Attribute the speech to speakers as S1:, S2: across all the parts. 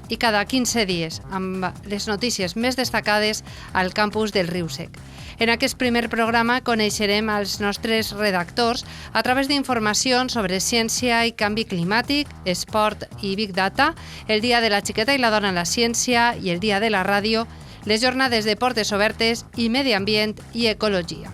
S1: i cada 15 dies, amb les notícies més destacades al campus del Riu Sec. En aquest primer programa coneixerem els nostres redactors a través d'informacions sobre ciència i canvi climàtic, esport i Big Data, el Dia de la Xiqueta i la Dona en la Ciència i el Dia de la Ràdio, les jornades de portes obertes i medi ambient i ecologia.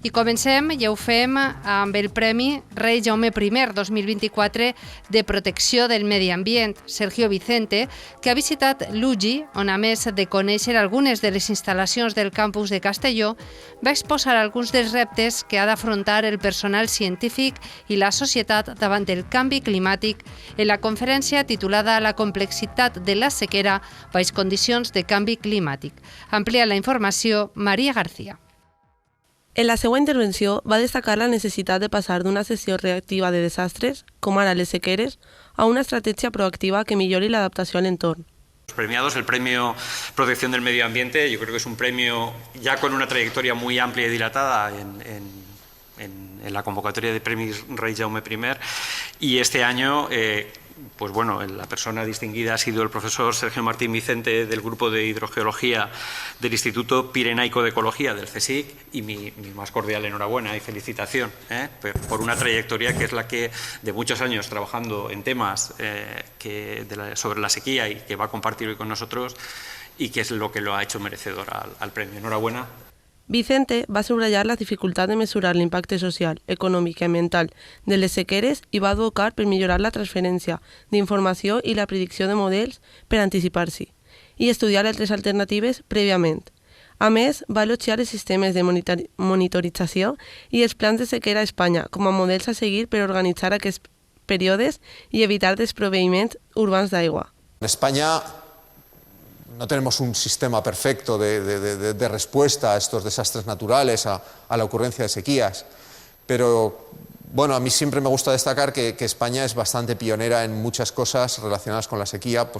S1: I comencem, ja ho fem, amb el Premi Rei Jaume I 2024 de Protecció del Medi Ambient, Sergio Vicente, que ha visitat l'UGI, on a més de conèixer algunes de les instal·lacions del campus de Castelló, va exposar alguns dels reptes que ha d'afrontar el personal científic i la societat davant del canvi climàtic en la conferència titulada La complexitat de la sequera baix condicions de canvi climàtic. Amplia la informació Maria García.
S2: En la seva intervenció va destacar la necessitat de passar d'una gestió reactiva de desastres, com ara les sequeres, a una estratègia proactiva que millori l'adaptació a l'entorn.
S3: Los premiados, el premio Protección del Medio Ambiente, yo creo que es un premio ya con una trayectoria muy amplia y dilatada en la convocatoria de premios Rei Jaume I, y este año pues bueno, la persona distinguida ha sido el profesor Sergio Martín Vicente del Grupo de Hidrogeología del Instituto Pirenaico de Ecología del CSIC, y mi más cordial enhorabuena y felicitación por una trayectoria que es la que de muchos años trabajando en temas sobre la sequía y que va a compartir hoy con nosotros, y que es lo que lo ha hecho merecedor al premio. Enhorabuena.
S2: Vicente va subratllar la dificultat de mesurar l'impacte social, econòmic i ambiental de les sequeres i va advocar per millorar la transferència d'informació i la predicció de models per anticipar-s'hi i estudiar altres alternatives prèviament. A més, va elogiar els sistemes de monitorització i els plans de sequera a Espanya com a models a seguir per organitzar aquests períodes i evitar desproveïments urbans d'aigua.
S4: En España no tenemos un sistema perfecto de respuesta a estos desastres naturales, a la ocurrencia de sequías, pero bueno, a mí siempre me gusta destacar que España es bastante pionera en muchas cosas relacionadas con la sequía,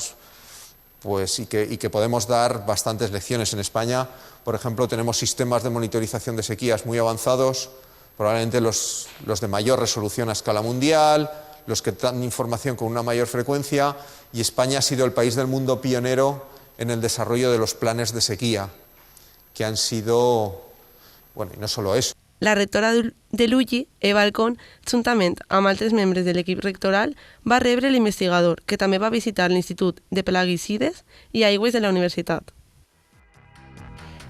S4: y que podemos dar bastantes lecciones en España. Por ejemplo, tenemos sistemas de monitorización de sequías muy avanzados, probablemente los de mayor resolución a escala mundial, los que dan información con una mayor frecuencia, y España ha sido el país del mundo pionero en el desarrollo de los planes de sequía, que han sido, bueno, y no solo eso.
S2: La rectora de l'UGI, Eva Alcón, juntament amb altres membres de l'equip rectoral, va rebre l'investigador, que també va visitar l'Institut de Plaguicides i Aigües de la universitat.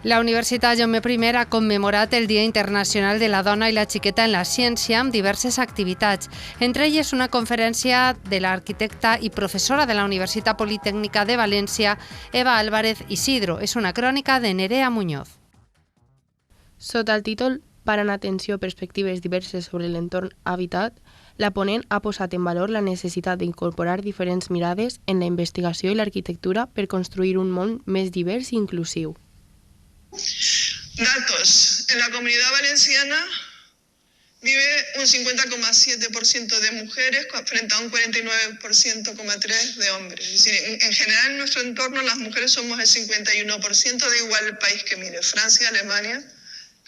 S1: La Universitat Jaume I ha commemorat el Dia Internacional de la Dona i la Xiqueta en la Ciència amb diverses activitats, entre elles una conferència de l'arquitecta i professora de la Universitat Politècnica de València, Eva Álvarez Isidro. És una crònica de Nerea Muñoz.
S5: Sota el títol Parant atenció perspectives diverses sobre l'entorn habitat, la ponent ha posat en valor la necessitat d'incorporar diferents mirades en la investigació i l'arquitectura per construir un món més divers i inclusiu.
S6: Datos. En la Comunidad Valenciana vive un 50,7% de mujeres frente a un 49,3% de hombres. Es decir, en general en nuestro entorno las mujeres somos el 51%, da igual el país que mire, Francia, Alemania,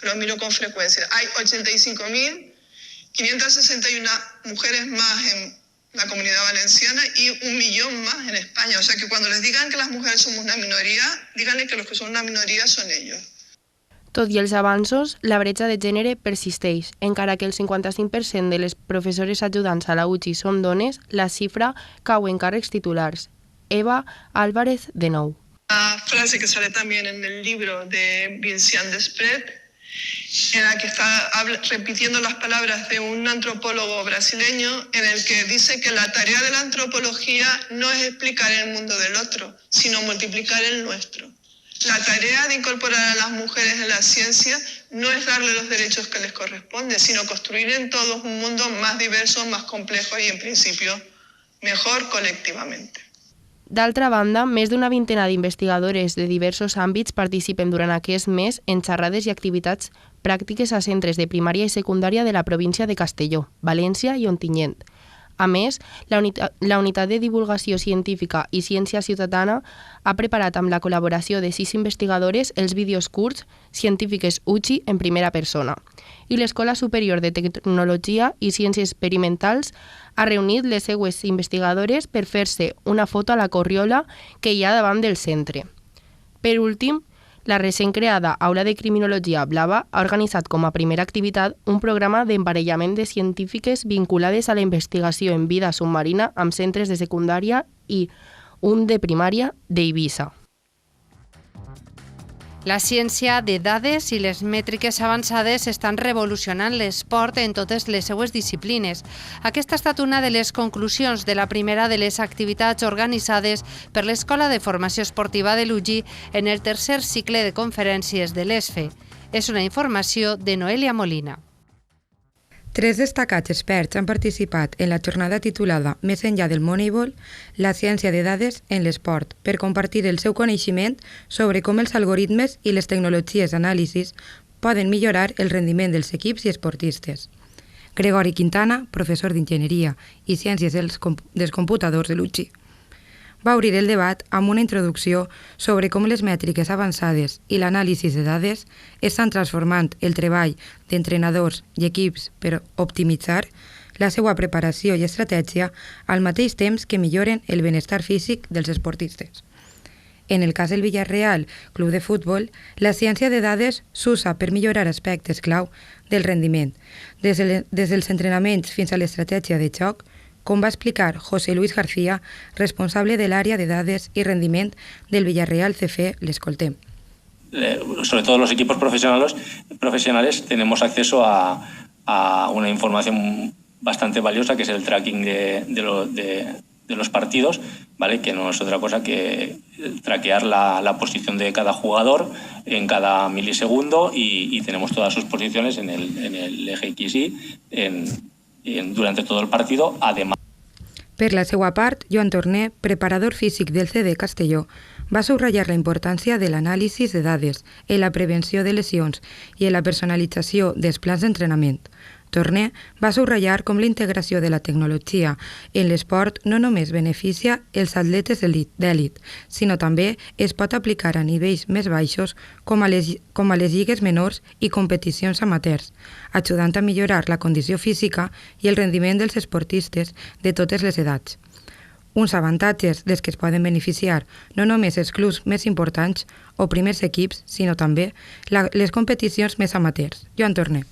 S6: lo miro con frecuencia. Hay 85.561 mujeres más en la Comunidad Valenciana y 1 millón más en España. O sea que cuando les digan que las mujeres somos una minoría, díganle que los que son una minoría son ellos.
S5: Tot i els avanços, la bretxa de gènere persisteix. Encara que el 55% de les professores ajudants a la UGI són dones, la xifra cau en càrrecs titulars. Eva Álvarez, de nou.
S6: Una frase que sale también en el libro de Vincent Desprez, en la que está repitiendo las palabras de un antropólogo brasileño, en el que dice que la tarea de la antropología no es explicar el mundo del otro, sino multiplicar el nuestro. La tarea de incorporar a las mujeres en la ciencia no es darle los derechos que les corresponden, sino construir en todos un mundo más diverso, más complejo y, en principio, mejor colectivamente.
S5: D'altra banda, més d'una vintena d'investigadores de diversos àmbits participen durant aquest mes en xerrades i activitats pràctiques a centres de primària i secundària de la província de Castelló, València i Ontinyent. A més, la Unitat de Divulgació Científica i Ciència Ciutadana ha preparat amb la col·laboració de 6 investigadores els vídeos curts Científiques UCI en primera persona. I l'Escola Superior de Tecnologia i Ciències Experimentals ha reunit les seues investigadores per fer-se una foto a la corriola que hi ha davant del centre. Per últim, la recent creada Aula de Criminologia Blava ha organitzat com a primera activitat un programa d'emparellament de científiques vinculades a la investigació en vida submarina amb centres de secundària i un de primària d'Eivissa.
S1: La ciència de dades i les mètriques avançades estan revolucionant l'esport en totes les seues disciplines. Aquesta ha estat una de les conclusions de la primera de les activitats organitzades per l'Escola de Formació Esportiva de l'UGI en el tercer cicle de conferències de l'ESFE. És una informació de Noelia Molina.
S7: 3 destacats experts han participat en la jornada titulada Més enllà del Moneyball, la ciència de dades en l'esport, per compartir el seu coneixement sobre com els algoritmes i les tecnologies d'anàlisis poden millorar el rendiment dels equips i esportistes. Gregori Quintana, professor d'Enginyeria i Ciències dels Computadors de l'UGI, va obrir el debat amb una introducció sobre com les mètriques avançades i l'anàlisi de dades estan transformant el treball d'entrenadors i equips per optimitzar la seva preparació i estratègia al mateix temps que milloren el benestar físic dels esportistes. En el cas del Villarreal Club de Futbol, la ciència de dades s'usa per millorar aspectes clau del rendiment, des dels entrenaments fins a l'estratègia de joc, com va explicar José Luis García, responsable de l'àrea de dades y rendiment del Villarreal CF, l'escoltem.
S8: Sobre todo los equipos profesionales tenemos acceso a una información bastante valiosa, que es el tracking de los partidos, ¿vale? Que no es otra cosa que traquear la posición de cada jugador en cada milisegundo y tenemos todas sus posiciones en el eje XY durante todo el partido, además.
S7: Per la seva part, Joan Torné, preparador físic del CD Castelló, va subratllar la importància de l'anàlisi de dades en la prevenció de lesions i en la personalització dels plans d'entrenament. Torné va subratllar com la integració de la tecnologia en l'esport no només beneficia els atletes d'èlit, sinó també es pot aplicar a nivells més baixos com a les lligues menors i competicions amateurs, ajudant a millorar la condició física i el rendiment dels esportistes de totes les edats. Uns avantatges dels que es poden beneficiar no només els clubs més importants o primers equips, sinó també les competicions més amateurs. Joan Torné.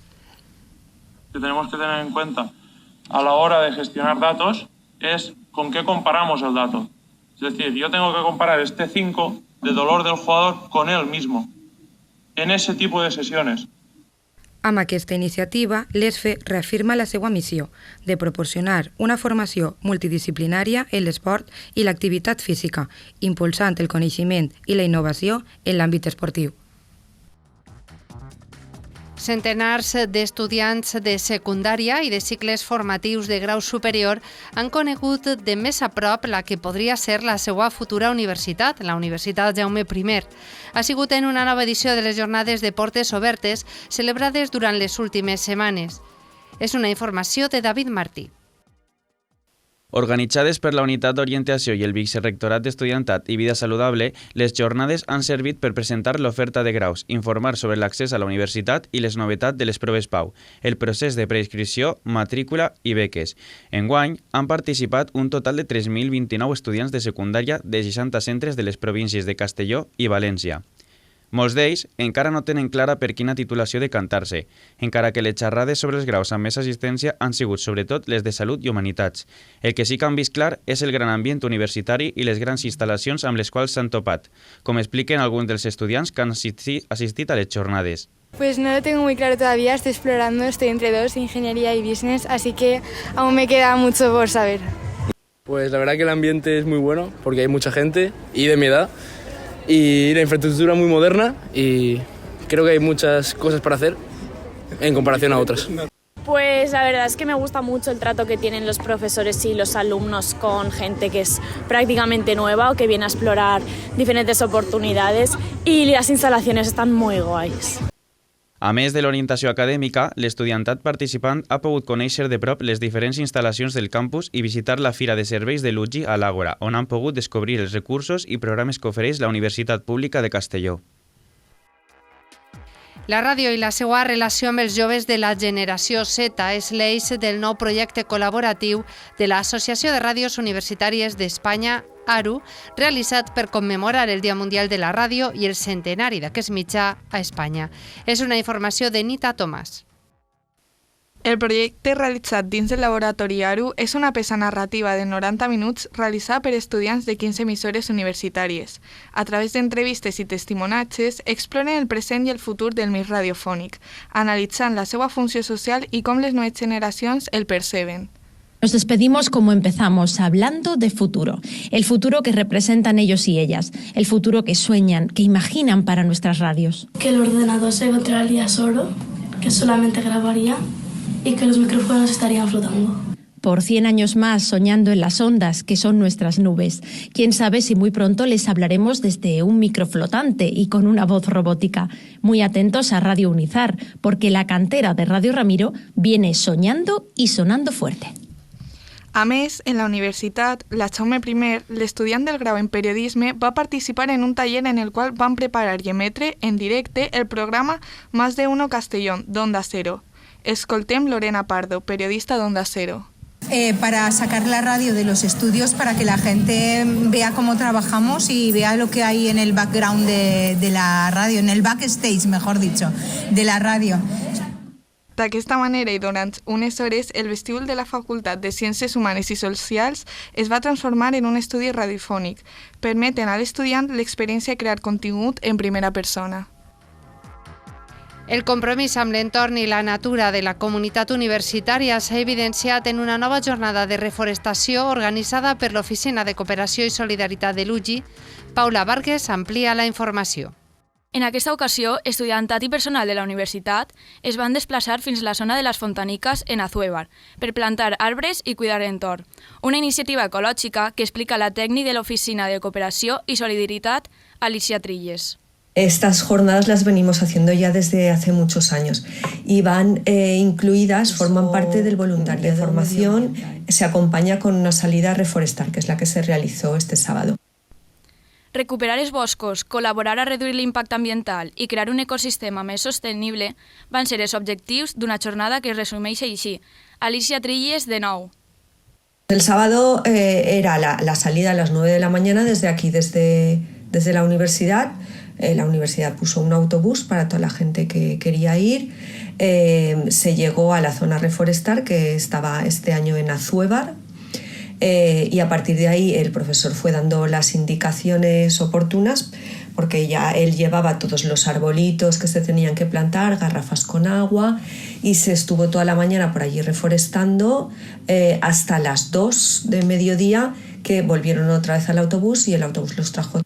S9: Que tenemos que tener en cuenta a la hora de gestionar datos es con qué comparamos el dato. Es decir, yo tengo que comparar este 5 de dolor del jugador con él mismo en ese tipo de sesiones.
S7: Amb aquesta iniciativa, l'ESFE reafirma la seva missió de proporcionar una formació multidisciplinària en l'esport i l'activitat física, impulsant el coneixement i la innovació en l'àmbit esportiu.
S1: Centenars d'estudiants de secundària i de cicles formatius de grau superior han conegut de més a prop la que podria ser la seva futura universitat, la Universitat Jaume I. Ha sigut en una nova edició de les jornades de portes obertes celebrades durant les últimes setmanes. És una informació de David Martí.
S10: Organitzades per la Unitat d'Orientació i el Vicerectorat d'Estudiantat i Vida Saludable, les jornades han servit per presentar l'oferta de graus, informar sobre l'accés a la universitat i les novetats de les proves PAU, el procés de preinscripció, matrícula i beques. Enguany han participat un total de 3.029 estudiants de secundària de 60 centres de les províncies de Castelló i València. Molts d'ells encara no tenen clara per quina titulació decantar-se, encara que les xerrades sobre els graus amb més assistència han sigut sobretot les de Salut i Humanitats. El que sí que han vist clar és el gran ambient universitari i les grans instal·lacions amb les quals s'han topat, com expliquen alguns dels estudiants que han assistit a les jornades.
S11: Pues no lo tengo muy claro todavía, estoy explorando, estoy entre dos, ingeniería y business, así que aún me queda mucho por saber.
S12: Pues la verdad que el ambiente es muy bueno porque hay mucha gente y de mi edad. Y la infraestructura muy moderna y creo que hay muchas cosas para hacer en comparación a otras.
S13: Pues la verdad es que me gusta mucho el trato que tienen los profesores y los alumnos con gente que es prácticamente nueva o que viene a explorar diferentes oportunidades y las instalaciones están muy guays.
S10: A més de l'orientació acadèmica, l'estudiantat participant ha pogut conèixer de prop les diferents instal·lacions del campus i visitar la Fira de Serveis de l'UGI a l'Àgora, on han pogut descobrir els recursos i programes que ofereix la Universitat Pública de Castelló.
S1: La ràdio i la seva relació amb els joves de la generació Z és l'eix del nou projecte col·laboratiu de l'Associació de Ràdios Universitàries d'Espanya, ARU, realitzat per commemorar el Dia Mundial de la Ràdio i el centenari d'aquest mitjà a Espanya. És una informació de Nita Tomàs.
S14: El projecte realitzat dins del laboratori ARU és una peça narrativa de 90 minuts realitzada per estudiants de 15 emissores universitàries. A través d'entrevistes i testimonatges, exploren el present i el futur del mig radiofònic, analitzant la seva funció social i com les noves generacions el perceben.
S15: Nos despedimos como empezamos, hablando de futuro. El futuro que representan ellos y ellas. El futuro que sueñan, que imaginan para nuestras radios.
S16: Que el ordenador se encontraría solo, que solamente grabaría y que los micrófonos estarían flotando.
S15: Por 100 años más soñando en las ondas, que son nuestras nubes. Quién sabe si muy pronto les hablaremos desde un microflotante y con una voz robótica. Muy atentos a Radio Unizar, porque la cantera de Radio Ramiro viene soñando y sonando fuerte.
S14: A més, en la universitat, la Jaume I, l'estudiant del grau en periodisme, va participar en un taller en el qual van preparar i emetre en directe el programa Más de Uno Castellón, d'Onda Cero. Escoltem Lorena Pardo, periodista d'Onda Cero.
S17: Para sacar la radio de los estudios, para que la gente vea cómo trabajamos y vea lo que hay en el background de la radio, en el backstage, mejor dicho, de la radio.
S14: D'aquesta manera i durant unes hores, el vestíbul de la Facultat de Ciències Humanes i Socials es va transformar en un estudi radiofònic. Permeten a l'estudiant l'experiència de crear contingut en primera persona.
S1: El compromís amb l'entorn i la natura de la comunitat universitària s'ha evidenciat en una nova jornada de reforestació organitzada per l'Oficina de Cooperació i Solidaritat de l'UGI. Paula Vargas amplia la informació.
S18: En aquesta ocasió, estudiantat i personal de la universitat es van desplaçar fins a la zona de les Fontaniques en Azuévar per plantar arbres i cuidar l'entorn. Una iniciativa ecològica que explica la tècnica de l'Oficina de Cooperació i Solidaritat, Alicia Trilles.
S19: Estas jornadas las venimos haciendo ya desde hace muchos años y van incluidas, forman parte del voluntariado de formación, se acompaña con una salida a reforestar, que es la que se realizó este sábado.
S18: Recuperar els boscos, col·laborar a reduir l'impacte ambiental i crear un ecosistema més sostenible van ser els objectius d'una jornada que es resumeix així. Alicia Trilles, de nou.
S19: El sábado era la salida a las 9 de la mañana desde aquí, desde la universidad. La universidad puso un autobús para toda la gente que quería ir. Se llegó a la zona reforestar que estaba este año en Azuévar. Y a partir de ahí el profesor fue dando las indicaciones oportunas porque ya él llevaba todos los arbolitos que se tenían que plantar, garrafas con agua y se estuvo toda la mañana por allí reforestando hasta las 2 de mediodía que volvieron otra vez al autobús y el autobús los trajo.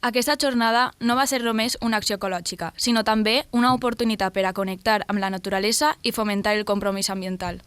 S18: Aquesta jornada no va ser només una acció ecològica, sinó també una oportunitat per a connectar amb la naturalesa i fomentar el compromís ambiental.